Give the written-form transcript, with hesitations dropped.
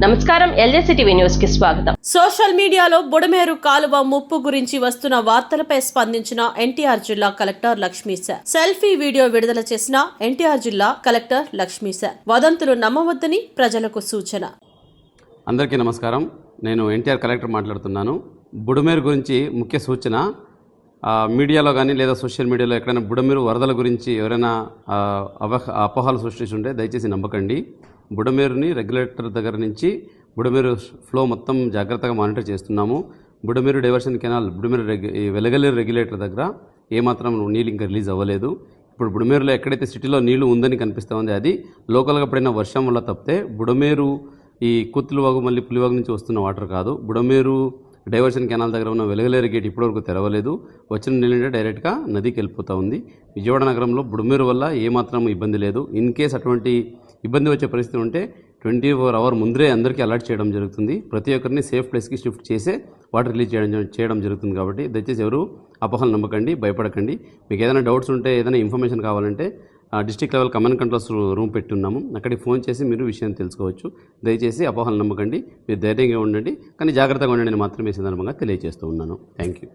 నమస్కారం, ఎల్జేసీ TV news కి స్వాగతం. సోషల్ మీడియాలో బుడమేరు కాలువ ముప్పు గురించి వస్తున్న వార్తలపై స్పందించిన ఎన్టీఆర్ జిల్లా కలెక్టర్ లక్ష్మీశార్. సెల్ఫీ వీడియో విడుదల చేసిన ఎన్టీఆర్ జిల్లా కలెక్టర్ లక్ష్మీశార్ వదంతులు నమ్మవద్దని ప్రజలకు సూచన. అందరికీ నమస్కారం. నేను ఎన్టీఆర్ కలెక్టర్ మాట్లాడుతున్నాను. బుడమేరు గురించి ముఖ్య సూచన, మీడియాలో కానీ లేదా సోషల్ మీడియాలో ఎక్కడైనా బుడమేరు వరదల గురించి ఎవరైనా అపోహలు సృష్టిస్తుంటే దయచేసి నమ్మకండి. బుడమేరుని రెగ్యులేటర్ దగ్గర నుంచి బుడమేరు ఫ్లో మొత్తం జాగ్రత్తగా మానిటర్ చేస్తున్నాము. Budameru diversion canal Budameru Velagaleru regulator దగ్గర ఏమాత్రం నీళ్ళు ఇంకా రిలీజ్ అవ్వలేదు. ఇప్పుడు బుడమేరులో ఎక్కడైతే సిటీలో నీళ్లు ఉందని కనిపిస్తూ ఉంది, అది లోకల్గా పడిన వర్షం వల్ల తప్పితే బుడమేరు ఈ కుత్తులవాగు మళ్ళీ పులివాగు నుంచి వస్తున్న వాటర్ కాదు. బుడమేరు డైవర్షన్ కెనాల్ దగ్గర ఉన్న వెలగలేరు గేట్ ఇప్పటివరకు తెరవలేదు. వచ్చిన నీళ్ళంటే డైరెక్ట్గా నదికి వెళ్ళిపోతూ ఉంది. విజయవాడ నగరంలో బుడమేరు వల్ల ఏమాత్రం ఇబ్బంది లేదు. ఇన్ కేస్ అటువంటి ఇబ్బంది వచ్చే పరిస్థితి ఉంటే 24 hours ముందరే అందరికీ అలర్ట్ చేయడం జరుగుతుంది. ప్రతి ఒక్కరిని సేఫ్ ప్లేస్కి షిఫ్ట్ చేసే వాటర్ రిలీజ్ చేయడం జరుగుతుంది. కాబట్టి దయచేసి ఎవరు అపోహలు నమ్మకండి, భయపడకండి. మీకు ఏదైనా డౌట్స్ ఉంటే, ఏదైనా ఇన్ఫర్మేషన్ కావాలంటే district level command controls room పెట్టున్నాము. అక్కడికి ఫోన్ చేసి మీరు విషయం తెలుసుకోవచ్చు. దయచేసి అపోహలు నమ్మకండి, మీరు ధైర్యంగా ఉండండి, కానీ జాగ్రత్తగా ఉండండి అని మాత్రమే సందర్భంగా తెలియజేస్తూ ఉన్నాను. Thank you.